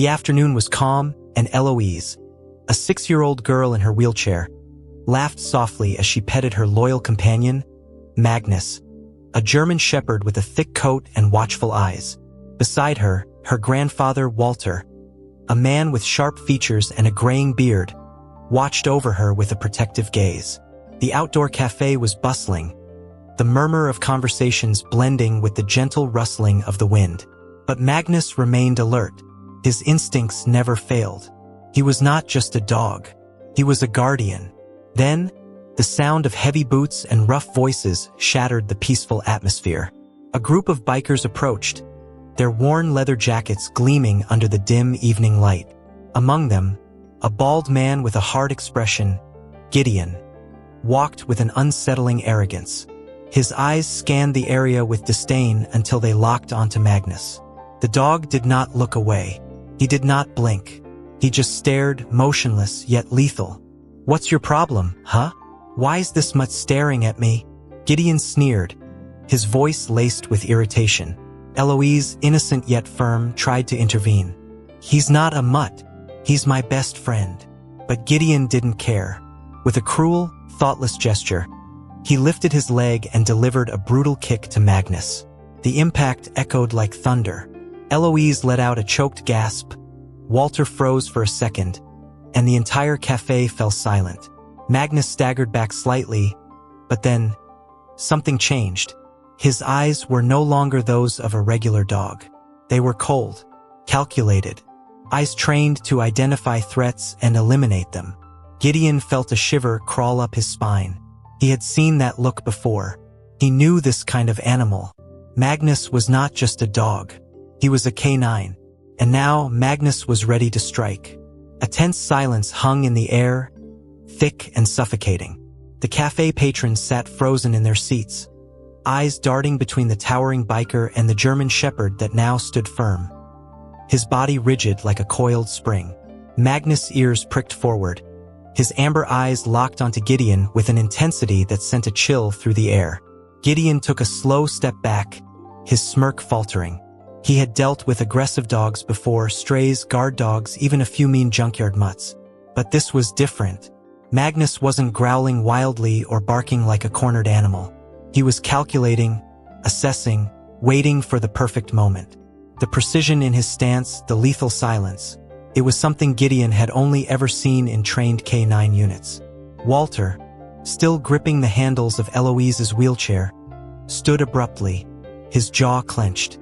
The afternoon was calm, and Eloise, a 6-year-old girl in her wheelchair, laughed softly as she petted her loyal companion, Magnus, a German shepherd with a thick coat and watchful eyes. Beside her, her grandfather, Walter, a man with sharp features and a graying beard, watched over her with a protective gaze. The outdoor café was bustling, the murmur of conversations blending with the gentle rustling of the wind. But Magnus remained alert. His instincts never failed. He was not just a dog. He was a guardian. Then, the sound of heavy boots and rough voices shattered the peaceful atmosphere. A group of bikers approached, their worn leather jackets gleaming under the dim evening light. Among them, a bald man with a hard expression, Gideon, walked with an unsettling arrogance. His eyes scanned the area with disdain until they locked onto Magnus. The dog did not look away. He did not blink. He just stared, motionless yet lethal. "What's your problem, huh? Why is this mutt staring at me?" Gideon sneered, his voice laced with irritation. Eloise, innocent yet firm, tried to intervene. "He's not a mutt. He's my best friend." But Gideon didn't care. With a cruel, thoughtless gesture, he lifted his leg and delivered a brutal kick to Magnus. The impact echoed like thunder. Eloise let out a choked gasp. Walter froze for a second, and the entire café fell silent. Magnus staggered back slightly, but then something changed. His eyes were no longer those of a regular dog. They were cold, calculated, eyes trained to identify threats and eliminate them. Gideon felt a shiver crawl up his spine. He had seen that look before. He knew this kind of animal. Magnus was not just a dog. He was a canine. And now Magnus was ready to strike. A tense silence hung in the air, thick and suffocating. The café patrons sat frozen in their seats, eyes darting between the towering biker and the German shepherd that now stood firm, his body rigid like a coiled spring. Magnus' ears pricked forward, his amber eyes locked onto Gideon with an intensity that sent a chill through the air. Gideon took a slow step back, his smirk faltering. He had dealt with aggressive dogs before, strays, guard dogs, even a few mean junkyard mutts. But this was different. Magnus wasn't growling wildly or barking like a cornered animal. He was calculating, assessing, waiting for the perfect moment. The precision in his stance, the lethal silence. It was something Gideon had only ever seen in trained K9 units. Walter, still gripping the handles of Eloise's wheelchair, stood abruptly, his jaw clenched.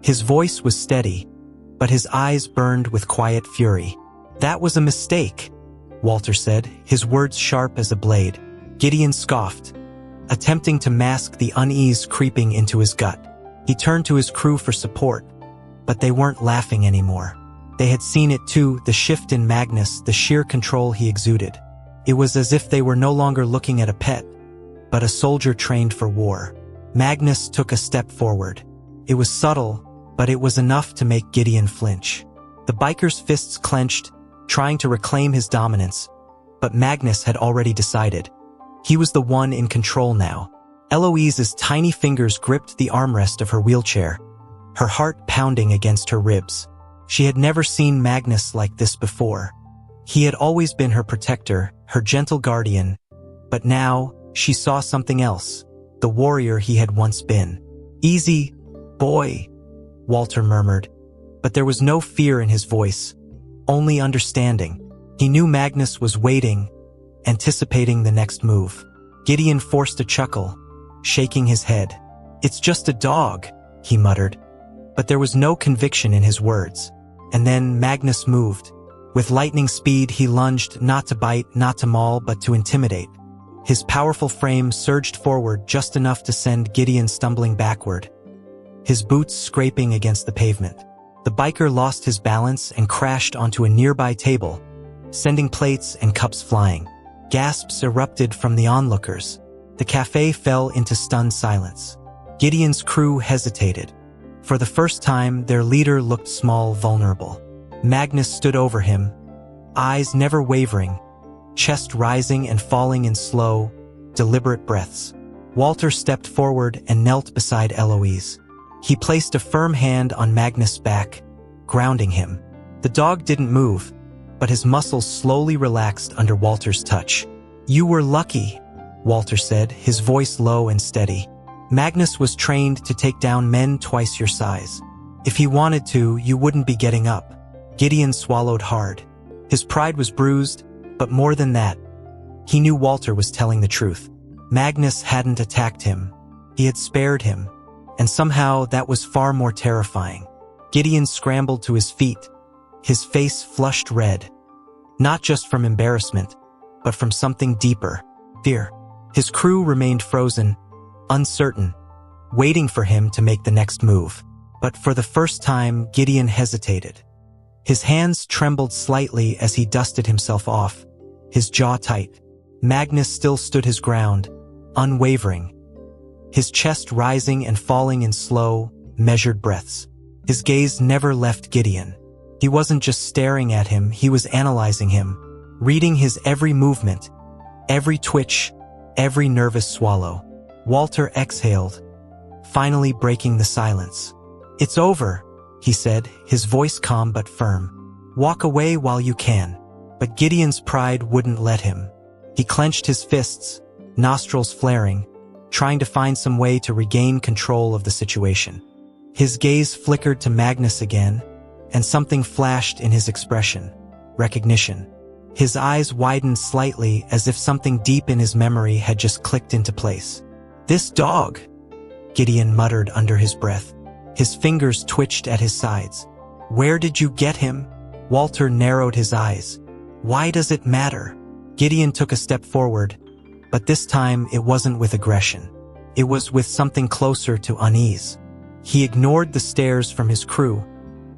His voice was steady, but his eyes burned with quiet fury. "That was a mistake," Walter said, his words sharp as a blade. Gideon scoffed, attempting to mask the unease creeping into his gut. He turned to his crew for support, but they weren't laughing anymore. They had seen it too, the shift in Magnus, the sheer control he exuded. It was as if they were no longer looking at a pet, but a soldier trained for war. Magnus took a step forward. It was subtle, but it was enough to make Gideon flinch. The biker's fists clenched, trying to reclaim his dominance, but Magnus had already decided. He was the one in control now. Eloise's tiny fingers gripped the armrest of her wheelchair, her heart pounding against her ribs. She had never seen Magnus like this before. He had always been her protector, her gentle guardian, but now she saw something else, the warrior he had once been. "Easy, boy," Walter murmured, but there was no fear in his voice, only understanding. He knew Magnus was waiting, anticipating the next move. Gideon forced a chuckle, shaking his head. "It's just a dog," he muttered, but there was no conviction in his words. And then Magnus moved. With lightning speed, he lunged, not to bite, not to maul, but to intimidate. His powerful frame surged forward just enough to send Gideon stumbling backward, his boots scraping against the pavement. The biker lost his balance and crashed onto a nearby table, sending plates and cups flying. Gasps erupted from the onlookers. The café fell into stunned silence. Gideon's crew hesitated. For the first time, their leader looked small, vulnerable. Magnus stood over him, eyes never wavering, chest rising and falling in slow, deliberate breaths. Walter stepped forward and knelt beside Eloise. He placed a firm hand on Magnus' back, grounding him. The dog didn't move, but his muscles slowly relaxed under Walter's touch. "You were lucky," Walter said, his voice low and steady. "Magnus was trained to take down men twice your size. If he wanted to, you wouldn't be getting up." Gideon swallowed hard. His pride was bruised, but more than that, he knew Walter was telling the truth. Magnus hadn't attacked him. He had spared him, and somehow that was far more terrifying. Gideon scrambled to his feet, his face flushed red. Not just from embarrassment, but from something deeper, fear. His crew remained frozen, uncertain, waiting for him to make the next move. But for the first time, Gideon hesitated. His hands trembled slightly as he dusted himself off, his jaw tight. Magnus still stood his ground, unwavering, his chest rising and falling in slow, measured breaths. His gaze never left Gideon. He wasn't just staring at him, he was analyzing him, reading his every movement, every twitch, every nervous swallow. Walter exhaled, finally breaking the silence. "It's over," he said, his voice calm but firm. "Walk away while you can." But Gideon's pride wouldn't let him. He clenched his fists, nostrils flaring, trying to find some way to regain control of the situation. His gaze flickered to Magnus again, and something flashed in his expression. Recognition. His eyes widened slightly as if something deep in his memory had just clicked into place. "This dog," Gideon muttered under his breath. His fingers twitched at his sides. "Where did you get him?" Walter narrowed his eyes. "Why does it matter?" Gideon took a step forward, but this time it wasn't with aggression. It was with something closer to unease. He ignored the stares from his crew,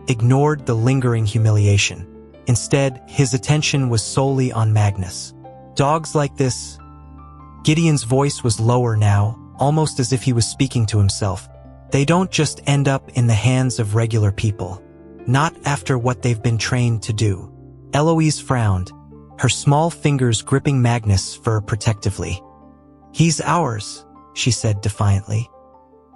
ignored the lingering humiliation. Instead, his attention was solely on Magnus. "Dogs like this..." Gideon's voice was lower now, almost as if he was speaking to himself. "They don't just end up in the hands of regular people. Not after what they've been trained to do." Eloise frowned, her small fingers gripping Magnus' fur protectively. "He's ours," she said defiantly.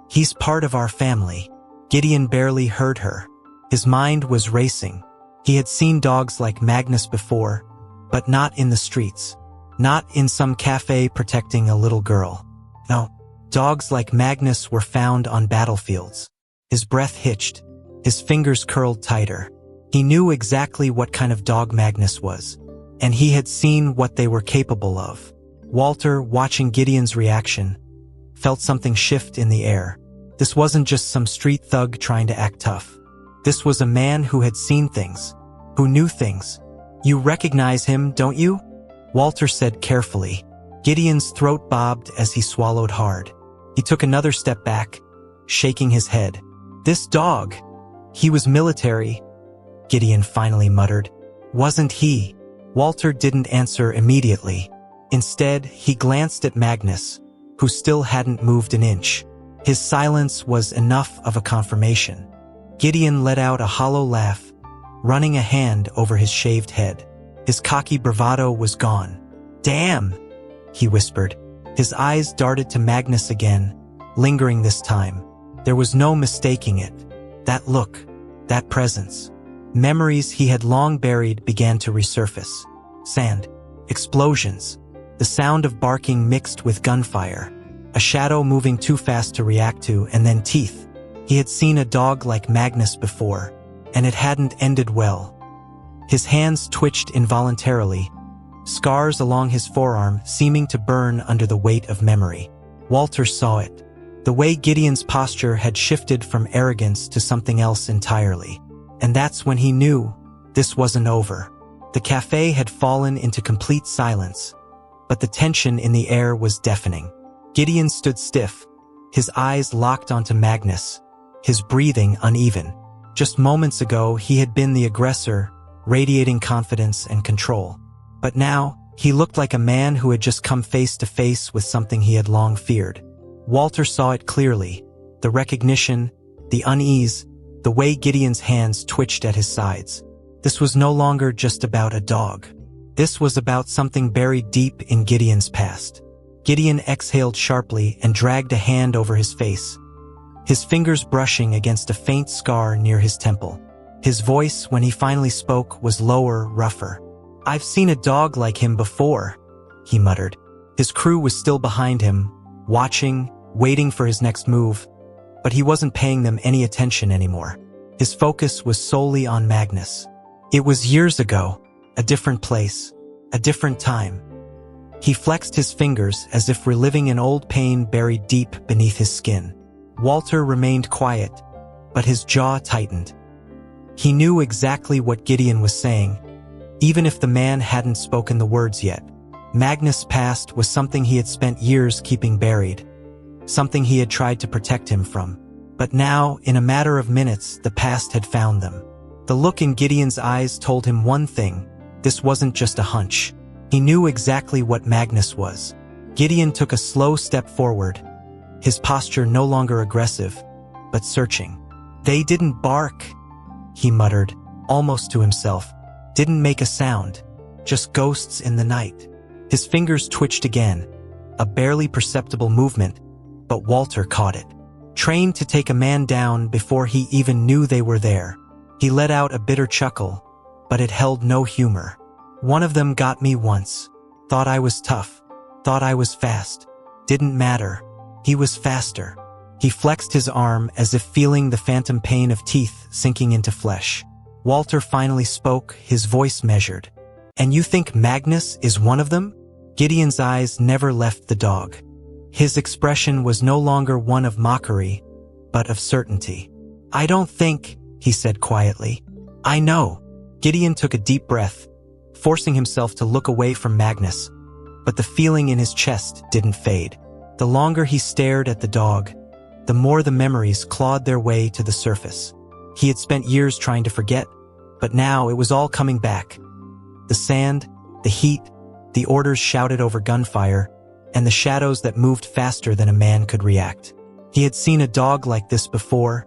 "He's part of our family." Gideon barely heard her. His mind was racing. He had seen dogs like Magnus before, but not in the streets. Not in some cafe protecting a little girl. No, dogs like Magnus were found on battlefields. His breath hitched, his fingers curled tighter. He knew exactly what kind of dog Magnus was, and he had seen what they were capable of. Walter, watching Gideon's reaction, felt something shift in the air. This wasn't just some street thug trying to act tough. This was a man who had seen things, who knew things. "You recognize him, don't you?" Walter said carefully. Gideon's throat bobbed as he swallowed hard. He took another step back, shaking his head. "This dog, he was military," Gideon finally muttered. "Wasn't he?" Walter didn't answer immediately. Instead, he glanced at Magnus, who still hadn't moved an inch. His silence was enough of a confirmation. Gideon let out a hollow laugh, running a hand over his shaved head. His cocky bravado was gone. "Damn," he whispered. His eyes darted to Magnus again, lingering this time. There was no mistaking it. That look, that presence. Memories he had long buried began to resurface. Sand, explosions, the sound of barking mixed with gunfire, a shadow moving too fast to react to, and then teeth. He had seen a dog like Magnus before, and it hadn't ended well. His hands twitched involuntarily, scars along his forearm seeming to burn under the weight of memory. Walter saw it. The way Gideon's posture had shifted from arrogance to something else entirely. And that's when he knew this wasn't over. The cafe had fallen into complete silence, but the tension in the air was deafening. Gideon stood stiff, his eyes locked onto Magnus, his breathing uneven. Just moments ago, he had been the aggressor, radiating confidence and control. But now, he looked like a man who had just come face to face with something he had long feared. Walter saw it clearly, the recognition, the unease, the way Gideon's hands twitched at his sides. This was no longer just about a dog. This was about something buried deep in Gideon's past. Gideon exhaled sharply and dragged a hand over his face, his fingers brushing against a faint scar near his temple. His voice, when he finally spoke, was lower, rougher. "I've seen a dog like him before," he muttered. His crew was still behind him, watching, waiting for his next move, but he wasn't paying them any attention anymore. His focus was solely on Magnus. It was years ago, a different place, a different time. He flexed his fingers as if reliving an old pain buried deep beneath his skin. Walter remained quiet, but his jaw tightened. He knew exactly what Gideon was saying, even if the man hadn't spoken the words yet. Magnus' past was something he had spent years keeping buried, something he had tried to protect him from. But now, in a matter of minutes, the past had found them. The look in Gideon's eyes told him one thing: this wasn't just a hunch. He knew exactly what Magnus was. Gideon took a slow step forward, his posture no longer aggressive, but searching. "They didn't bark," he muttered, almost to himself. "Didn't make a sound. Just ghosts in the night." His fingers twitched again, a barely perceptible movement, but Walter caught it. Trained to take a man down before he even knew they were there, he let out a bitter chuckle, but it held no humor. "One of them got me once. Thought I was tough. Thought I was fast. Didn't matter. He was faster." He flexed his arm as if feeling the phantom pain of teeth sinking into flesh. Walter finally spoke, his voice measured. "And you think Magnus is one of them?" Gideon's eyes never left the dog. His expression was no longer one of mockery, but of certainty. "I don't think," he said quietly. "I know." Gideon took a deep breath, forcing himself to look away from Magnus, but the feeling in his chest didn't fade. The longer he stared at the dog, the more the memories clawed their way to the surface. He had spent years trying to forget, but now it was all coming back. The sand, the heat, the orders shouted over gunfire, and the shadows that moved faster than a man could react. He had seen a dog like this before,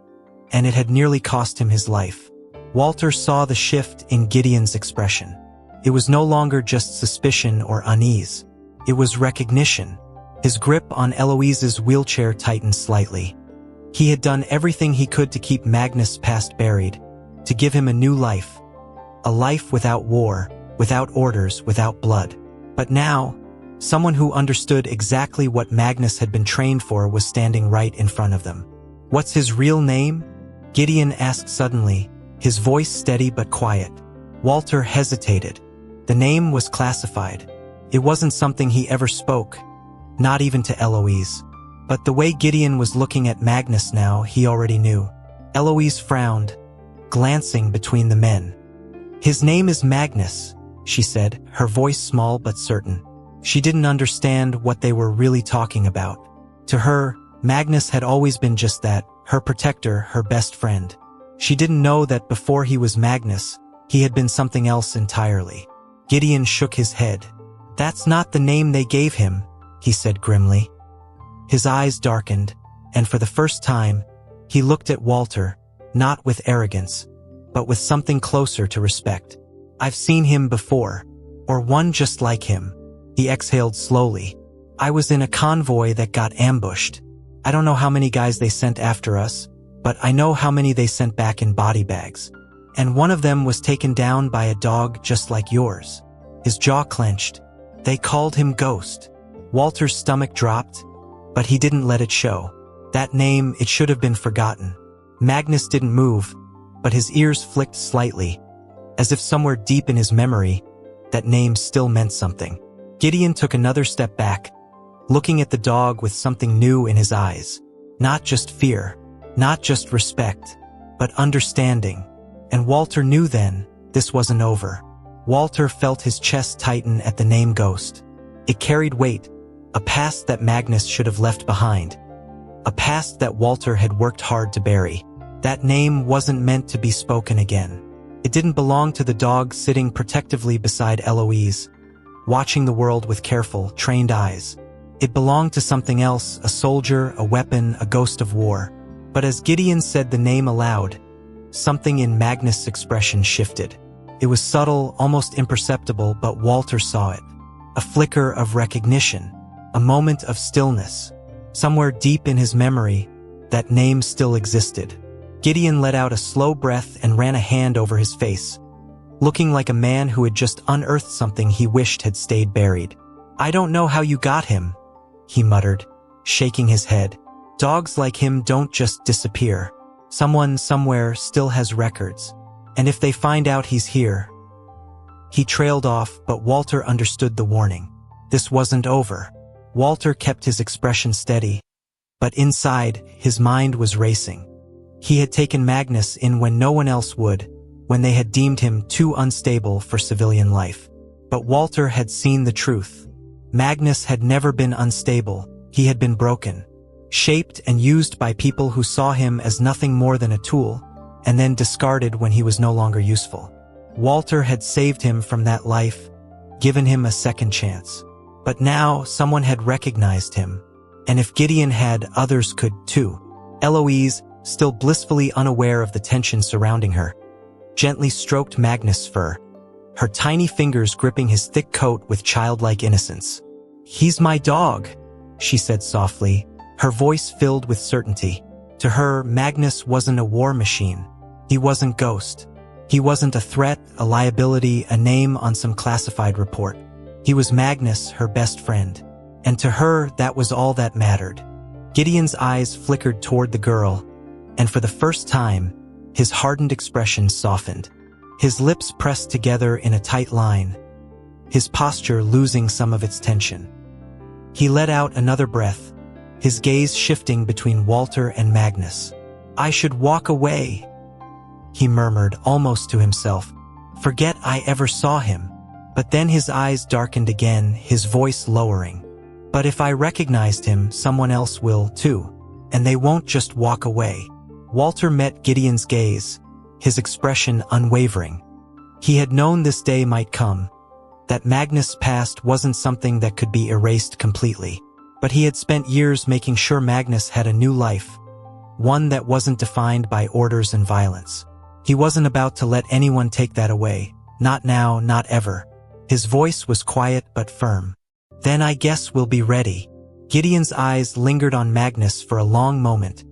and it had nearly cost him his life. Walter saw the shift in Gideon's expression. It was no longer just suspicion or unease. It was recognition. His grip on Eloise's wheelchair tightened slightly. He had done everything he could to keep Magnus' past buried, to give him a new life. A life without war, without orders, without blood. But now, someone who understood exactly what Magnus had been trained for was standing right in front of them. "What's his real name?" Gideon asked suddenly, his voice steady but quiet. Walter hesitated. The name was classified. It wasn't something he ever spoke, not even to Eloise. But the way Gideon was looking at Magnus now, he already knew. Eloise frowned, glancing between the men. "His name is Magnus," she said, her voice small but certain. She didn't understand what they were really talking about. To her, Magnus had always been just that, her protector, her best friend. She didn't know that before he was Magnus, he had been something else entirely. Gideon shook his head. "That's not the name they gave him," he said grimly. His eyes darkened, and for the first time, he looked at Walter, not with arrogance, but with something closer to respect. "I've seen him before, or one just like him." He exhaled slowly. "I was in a convoy that got ambushed. I don't know how many guys they sent after us, but I know how many they sent back in body bags. And one of them was taken down by a dog just like yours." His jaw clenched. "They called him Ghost." Walter's stomach dropped, but he didn't let it show. That name, it should have been forgotten. Magnus didn't move, but his ears flicked slightly, as if somewhere deep in his memory, that name still meant something. Gideon took another step back, looking at the dog with something new in his eyes. Not just fear, not just respect, but understanding. And Walter knew then, this wasn't over. Walter felt his chest tighten at the name Ghost. It carried weight, a past that Magnus should have left behind. A past that Walter had worked hard to bury. That name wasn't meant to be spoken again. It didn't belong to the dog sitting protectively beside Eloise, watching the world with careful, trained eyes. It belonged to something else, a soldier, a weapon, a ghost of war. But as Gideon said the name aloud, something in Magnus' expression shifted. It was subtle, almost imperceptible, but Walter saw it. A flicker of recognition, a moment of stillness. Somewhere deep in his memory, that name still existed. Gideon let out a slow breath and ran a hand over his face, looking like a man who had just unearthed something he wished had stayed buried. "I don't know how you got him," he muttered, shaking his head. "Dogs like him don't just disappear. Someone somewhere still has records. And if they find out he's here..." He trailed off, but Walter understood the warning. This wasn't over. Walter kept his expression steady, but inside, his mind was racing. He had taken Magnus in when no one else would, when they had deemed him too unstable for civilian life. But Walter had seen the truth. Magnus had never been unstable, he had been broken, shaped and used by people who saw him as nothing more than a tool, and then discarded when he was no longer useful. Walter had saved him from that life, given him a second chance. But now someone had recognized him, and if Gideon had, others could too. Eloise, still blissfully unaware of the tension surrounding her, gently stroked Magnus' fur, her tiny fingers gripping his thick coat with childlike innocence. "He's my dog," she said softly, her voice filled with certainty. To her, Magnus wasn't a war machine. He wasn't Ghost. He wasn't a threat, a liability, a name on some classified report. He was Magnus, her best friend. And to her, that was all that mattered. Gideon's eyes flickered toward the girl, and for the first time, his hardened expression softened. His lips pressed together in a tight line, his posture losing some of its tension. He let out another breath, his gaze shifting between Walter and Magnus. "I should walk away," he murmured almost to himself. "Forget I ever saw him." But then his eyes darkened again, his voice lowering. "But if I recognized him, someone else will too. And they won't just walk away." Walter met Gideon's gaze, his expression unwavering. He had known this day might come, that Magnus' past wasn't something that could be erased completely. But he had spent years making sure Magnus had a new life, one that wasn't defined by orders and violence. He wasn't about to let anyone take that away. Not now, not ever. His voice was quiet but firm. "Then I guess we'll be ready." Gideon's eyes lingered on Magnus for a long moment,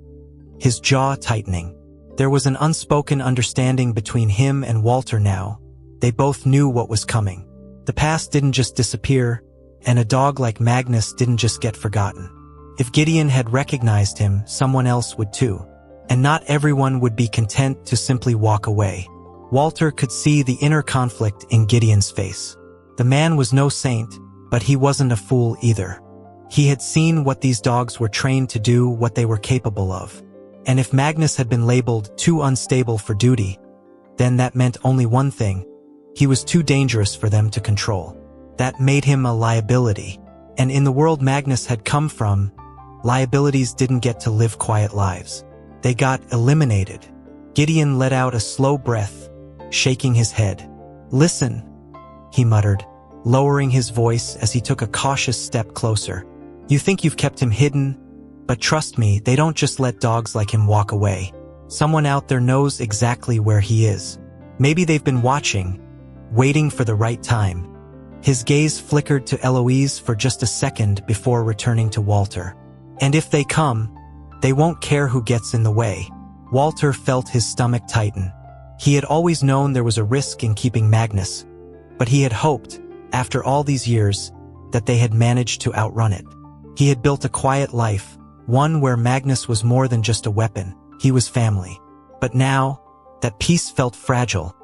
his jaw tightening. There was an unspoken understanding between him and Walter now. They both knew what was coming. The past didn't just disappear, and a dog like Magnus didn't just get forgotten. If Gideon had recognized him, someone else would too. And not everyone would be content to simply walk away. Walter could see the inner conflict in Gideon's face. The man was no saint, but he wasn't a fool either. He had seen what these dogs were trained to do, what they were capable of. And if Magnus had been labeled too unstable for duty, then that meant only one thing: he was too dangerous for them to control. That made him a liability. And in the world Magnus had come from, liabilities didn't get to live quiet lives. They got eliminated. Gideon let out a slow breath, shaking his head. "Listen," he muttered, lowering his voice as he took a cautious step closer. "You think you've kept him hidden? But trust me, they don't just let dogs like him walk away. Someone out there knows exactly where he is. Maybe they've been watching, waiting for the right time." His gaze flickered to Eloise for just a second before returning to Walter. "And if they come, they won't care who gets in the way." Walter felt his stomach tighten. He had always known there was a risk in keeping Magnus, but he had hoped, after all these years, that they had managed to outrun it. He had built a quiet life, one where Magnus was more than just a weapon. He was family. But now, that peace felt fragile,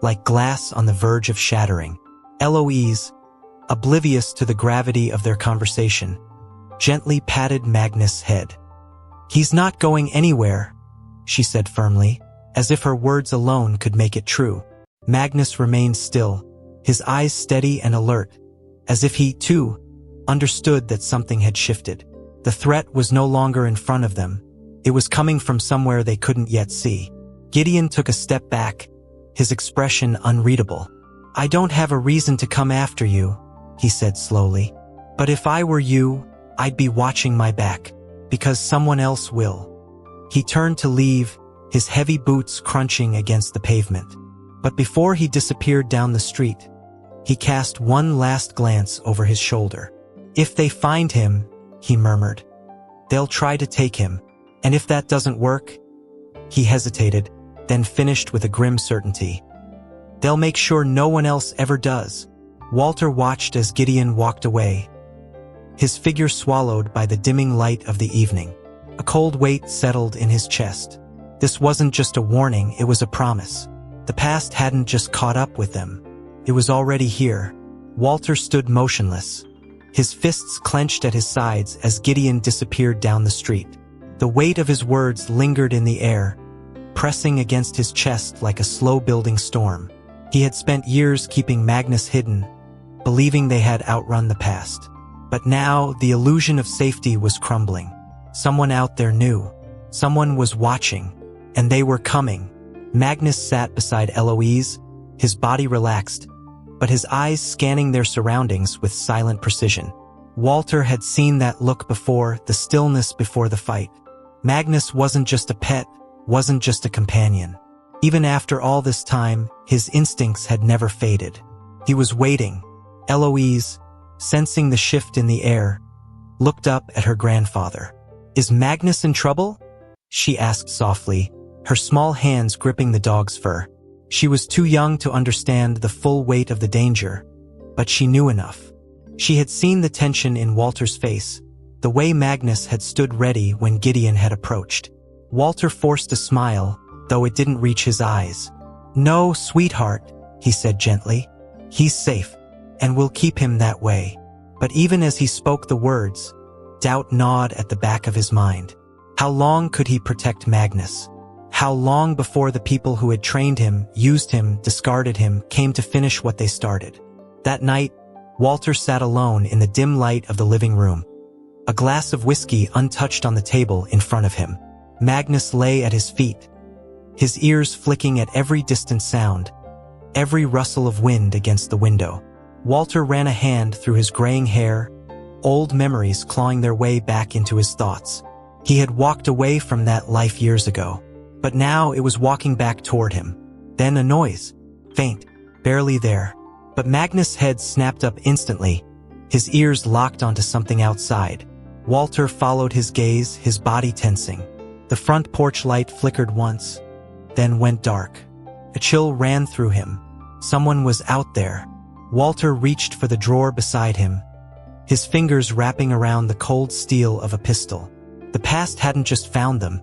like glass on the verge of shattering. Eloise, oblivious to the gravity of their conversation, gently patted Magnus' head. "He's not going anywhere," she said firmly, as if her words alone could make it true. Magnus remained still, his eyes steady and alert, as if he, too, understood that something had shifted. The threat was no longer in front of them. It was coming from somewhere they couldn't yet see. Gideon took a step back, his expression unreadable. "I don't have a reason to come after you," he said slowly. "But if I were you, I'd be watching my back, because someone else will." He turned to leave, his heavy boots crunching against the pavement. But before he disappeared down the street, he cast one last glance over his shoulder. "If they find him," he murmured, "they'll try to take him. And if that doesn't work..." He hesitated, then finished with a grim certainty. "They'll make sure no one else ever does." Walter watched as Gideon walked away, his figure swallowed by the dimming light of the evening. A cold weight settled in his chest. This wasn't just a warning, it was a promise. The past hadn't just caught up with them. It was already here. Walter stood motionless, his fists clenched at his sides as Gideon disappeared down the street. The weight of his words lingered in the air, pressing against his chest like a slow-building storm. He had spent years keeping Magnus hidden, believing they had outrun the past. But now, the illusion of safety was crumbling. Someone out there knew. Someone was watching. And they were coming. Magnus sat beside Eloise, his body relaxed, but his eyes scanning their surroundings with silent precision. Walter had seen that look before, the stillness before the fight. Magnus wasn't just a pet, wasn't just a companion. Even after all this time, his instincts had never faded. He was waiting. Eloise, sensing the shift in the air, looked up at her grandfather. "Is Magnus in trouble?" she asked softly, her small hands gripping the dog's fur. She was too young to understand the full weight of the danger, but she knew enough. She had seen the tension in Walter's face, the way Magnus had stood ready when Gideon had approached. Walter forced a smile, though it didn't reach his eyes. "No, sweetheart," he said gently. "He's safe, and we'll keep him that way." But even as he spoke the words, doubt gnawed at the back of his mind. How long could he protect Magnus? How long before the people who had trained him, used him, discarded him, came to finish what they started? That night, Walter sat alone in the dim light of the living room, a glass of whiskey untouched on the table in front of him. Magnus lay at his feet, his ears flicking at every distant sound, every rustle of wind against the window. Walter ran a hand through his graying hair, old memories clawing their way back into his thoughts. He had walked away from that life years ago, but now it was walking back toward him. Then a noise, faint, barely there. But Magnus' head snapped up instantly, his ears locked onto something outside. Walter followed his gaze, his body tensing. The front porch light flickered once, then went dark. A chill ran through him. Someone was out there. Walter reached for the drawer beside him, his fingers wrapping around the cold steel of a pistol. The past hadn't just found them.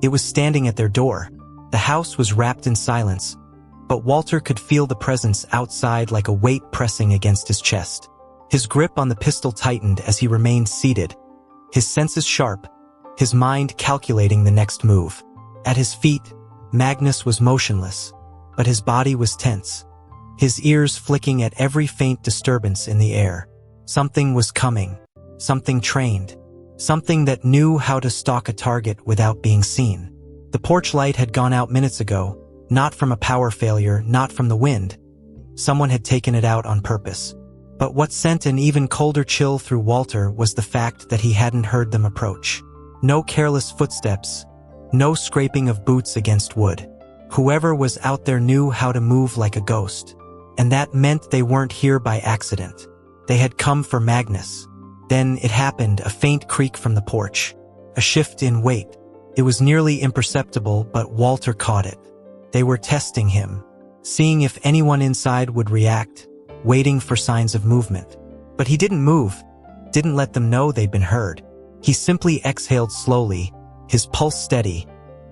It was standing at their door. The house was wrapped in silence, but Walter could feel the presence outside like a weight pressing against his chest. His grip on the pistol tightened as he remained seated, his senses sharp, his mind calculating the next move. At his feet, Magnus was motionless, but his body was tense, his ears flicking at every faint disturbance in the air. Something was coming, something trained, something that knew how to stalk a target without being seen. The porch light had gone out minutes ago, not from a power failure, not from the wind. Someone had taken it out on purpose. But what sent an even colder chill through Walter was the fact that he hadn't heard them approach. No careless footsteps, no scraping of boots against wood. Whoever was out there knew how to move like a ghost. And that meant they weren't here by accident. They had come for Magnus. Then it happened, a faint creak from the porch. A shift in weight. It was nearly imperceptible, but Walter caught it. They were testing him, seeing if anyone inside would react, waiting for signs of movement. But he didn't move, didn't let them know they'd been heard. He simply exhaled slowly, his pulse steady,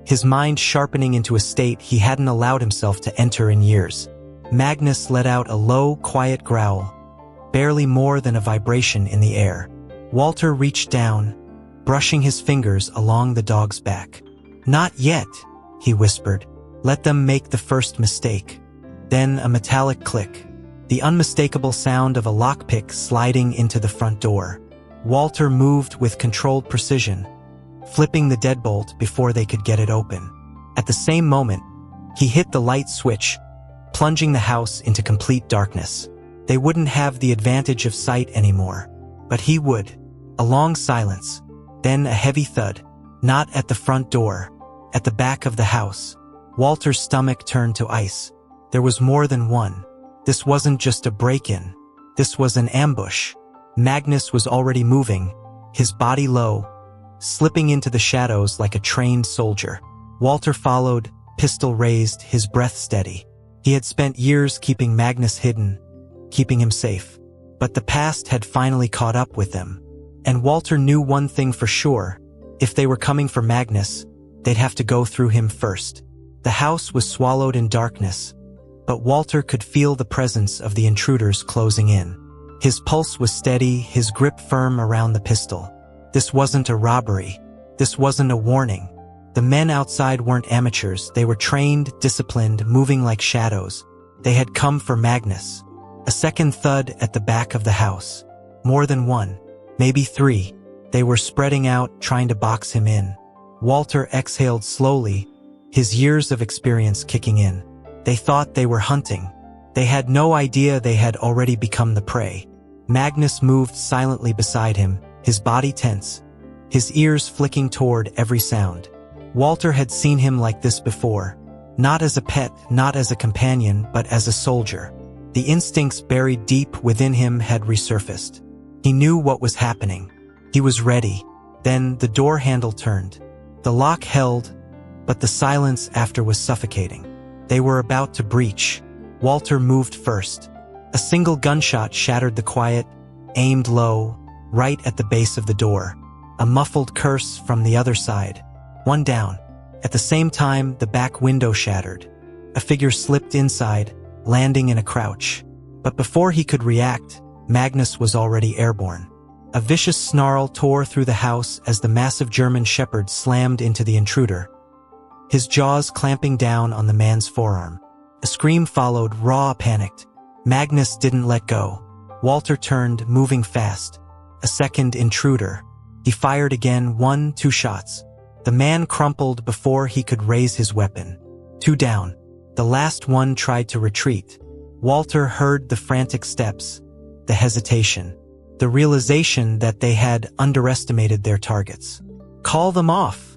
his mind sharpening into a state he hadn't allowed himself to enter in years. Magnus let out a low, quiet growl, barely more than a vibration in the air. Walter reached down, brushing his fingers along the dog's back. "Not yet," he whispered. "Let them make the first mistake." Then a metallic click, the unmistakable sound of a lockpick sliding into the front door. Walter moved with controlled precision, flipping the deadbolt before they could get it open. At the same moment, he hit the light switch, plunging the house into complete darkness. They wouldn't have the advantage of sight anymore, but he would. A long silence, then a heavy thud, not at the front door, at the back of the house. Walter's stomach turned to ice. There was more than one. This wasn't just a break-in. This was an ambush. Magnus was already moving, his body low, slipping into the shadows like a trained soldier. Walter followed, pistol raised, his breath steady. He had spent years keeping Magnus hidden, keeping him safe. But the past had finally caught up with them. And Walter knew one thing for sure. If they were coming for Magnus, they'd have to go through him first. The house was swallowed in darkness, but Walter could feel the presence of the intruders closing in. His pulse was steady, his grip firm around the pistol. This wasn't a robbery. This wasn't a warning. The men outside weren't amateurs. They were trained, disciplined, moving like shadows. They had come for Magnus. A second thud at the back of the house. More than one, maybe three. They were spreading out, trying to box him in. Walter exhaled slowly, his years of experience kicking in. They thought they were hunting. They had no idea they had already become the prey. Magnus moved silently beside him, his body tense, his ears flicking toward every sound. Walter had seen him like this before. Not as a pet, not as a companion, but as a soldier. The instincts buried deep within him had resurfaced. He knew what was happening. He was ready. Then the door handle turned. The lock held, but the silence after was suffocating. They were about to breach. Walter moved first. A single gunshot shattered the quiet, aimed low, right at the base of the door. A muffled curse from the other side. One down. At the same time, the back window shattered. A figure slipped inside, landing in a crouch. But before he could react, Magnus was already airborne. A vicious snarl tore through the house as the massive German shepherd slammed into the intruder, his jaws clamping down on the man's forearm. A scream followed, raw, panicked. Magnus didn't let go. Walter turned, moving fast. A second intruder. He fired again, 1, 2 shots. The man crumpled before he could raise his weapon. 2 down. The last one tried to retreat. Walter heard the frantic steps, the hesitation, the realization that they had underestimated their targets. "Call them off,"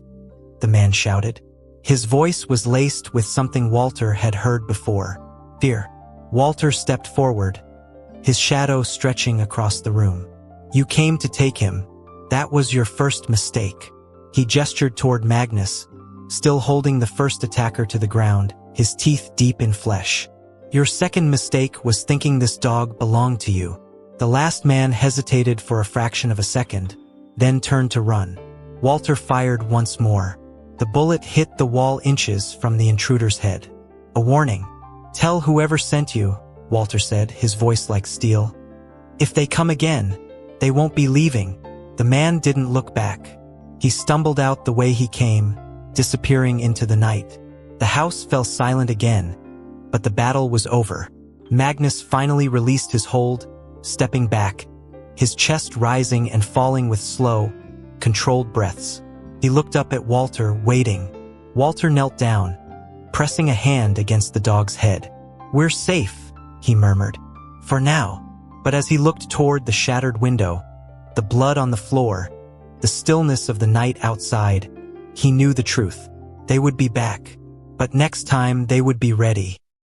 the man shouted. His voice was laced with something Walter had heard before. Fear. Walter stepped forward, his shadow stretching across the room. "You came to take him. That was your first mistake." He gestured toward Magnus, still holding the first attacker to the ground, his teeth deep in flesh. "Your second mistake was thinking this dog belonged to you." The last man hesitated for a fraction of a second, then turned to run. Walter fired once more. The bullet hit the wall inches from the intruder's head. A warning. "Tell whoever sent you," Walter said, his voice like steel. "If they come again, they won't be leaving." The man didn't look back. He stumbled out the way he came, disappearing into the night. The house fell silent again, but the battle was over. Magnus finally released his hold, stepping back, his chest rising and falling with slow, controlled breaths. He looked up at Walter, waiting. Walter knelt down, pressing a hand against the dog's head. "We're safe," he murmured. "For now." But as he looked toward the shattered window, the blood on the floor, the stillness of the night outside, he knew the truth. They would be back. But next time they would be ready.